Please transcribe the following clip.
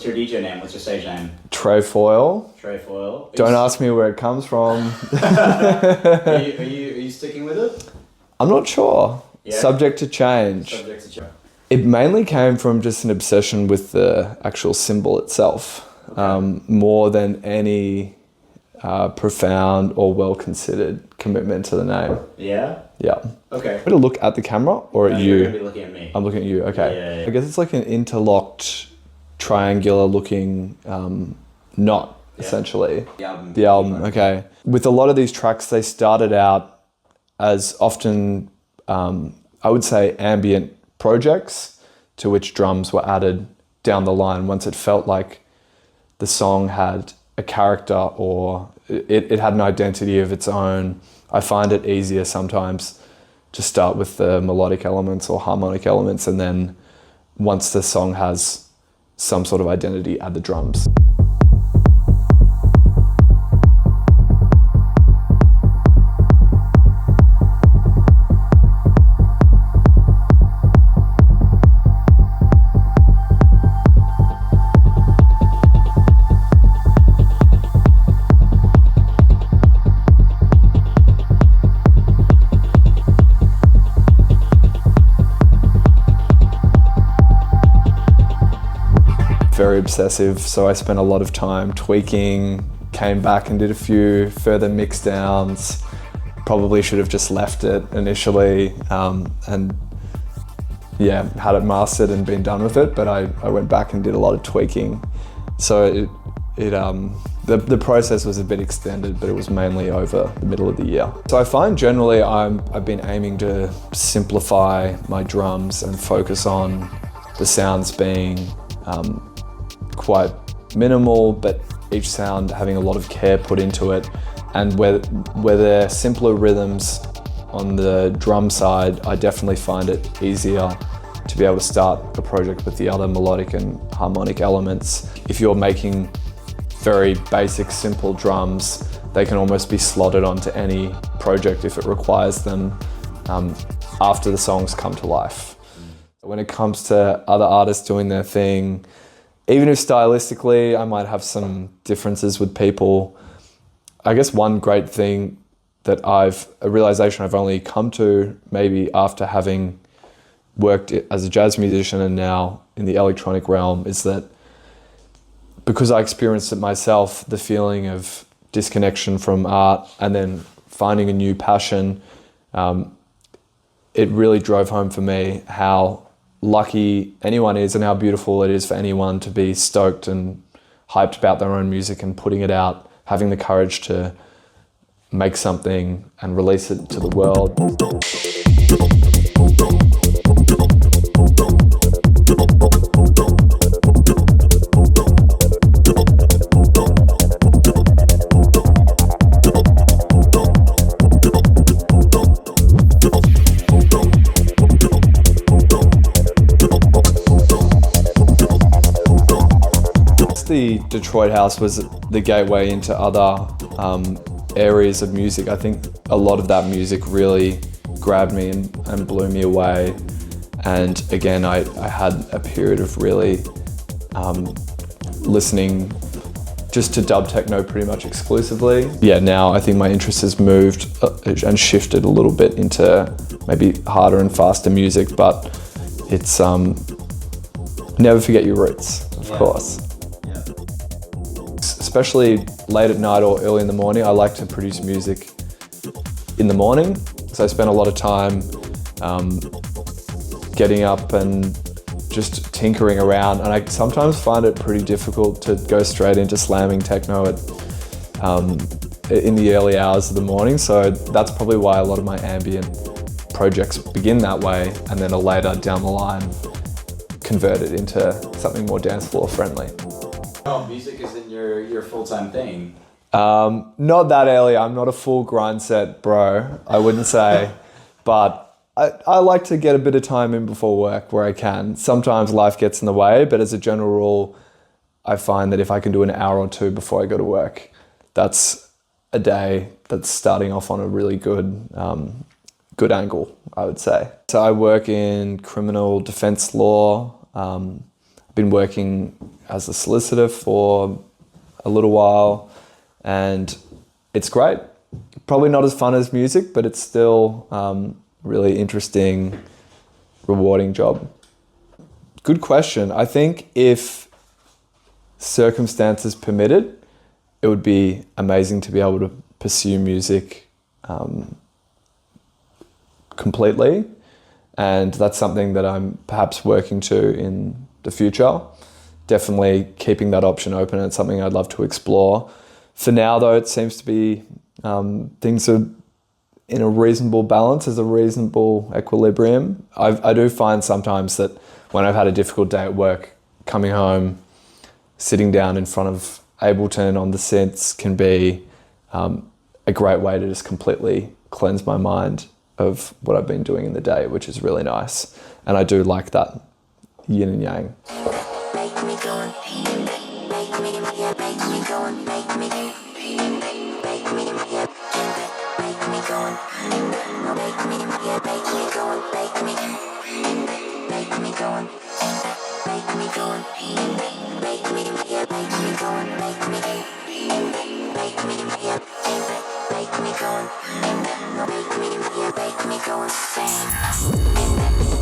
What's your DJ name? What's your stage name? Trefoil. Trefoil. Don't ask me where it comes from. Are you sticking with it? I'm not sure. Yeah. Subject to change. Subject to change. It mainly came from just an obsession with the actual symbol itself, more than any profound or well-considered commitment to the name. Yeah? Yeah. Okay. I'm going to look at the camera or at you? You're going to be looking at me. I'm looking at you, okay. Yeah. I guess it's like an interlocked, triangular looking knot, essentially. The album, okay. With a lot of these tracks, they started out as often, I would say, ambient projects to which drums were added down the line once it felt like the song had a character or it had an identity of its own. I find it easier sometimes to start with the melodic elements or harmonic elements, and then once the song has some sort of identity, add the drums. Very obsessive, so I spent a lot of time tweaking, came back and did a few further mix downs. Probably should have just left it initially and yeah, had it mastered and been done with it, but I went back and did a lot of tweaking. So the process was a bit extended, but it was mainly over the middle of the year. So I find generally I've been aiming to simplify my drums and focus on the sounds being quite minimal, but each sound having a lot of care put into it. And where there are simpler rhythms on the drum side, I definitely find it easier to be able to start a project with the other melodic and harmonic elements. If you're making very basic, simple drums, they can almost be slotted onto any project if it requires them after the songs come to life. When it comes to other artists doing their thing, even if stylistically I might have some differences with people, I guess one great thing that a realization I've only come to maybe after having worked as a jazz musician and now in the electronic realm is that because I experienced it myself, the feeling of disconnection from art and then finding a new passion, it really drove home for me how lucky anyone is and how beautiful it is for anyone to be stoked and hyped about their own music and putting it out, having the courage to make something and release it to the world. The Detroit house was the gateway into other areas of music. I think a lot of that music really grabbed me and blew me away. And again, I had a period of really listening just to dub techno pretty much exclusively. Yeah, now I think my interest has moved and shifted a little bit into maybe harder and faster music, but it's never forget your roots, of course. Especially late at night or early in the morning, I like to produce music in the morning. So I spend a lot of time getting up and just tinkering around. And I sometimes find it pretty difficult to go straight into slamming techno in the early hours of the morning. So that's probably why a lot of my ambient projects begin that way and then are later down the line converted into something more dance floor friendly. Oh, music isn't your full-time thing? Not that early. I'm not a full grind set bro, I wouldn't say. But I like to get a bit of time in before work where I can. Sometimes life gets in the way, but as a general rule, I find that if I can do an hour or two before I go to work, that's a day that's starting off on a really good angle, I would say. So I work in criminal defense law. been working as a solicitor for a little while, and it's great. Probably not as fun as music, but it's still really interesting, rewarding job. Good question. I think if circumstances permitted, it would be amazing to be able to pursue music completely, and that's something that I'm perhaps working to in the future. Definitely keeping that option open, and it's something I'd love to explore. For now, though, it seems to be things are in a reasonable balance, as a reasonable equilibrium. I do find sometimes that when I've had a difficult day at work, coming home, sitting down in front of Ableton on the synths can be a great way to just completely cleanse my mind of what I've been doing in the day, which is really nice. And I do like that yin and yang. Make me go insane.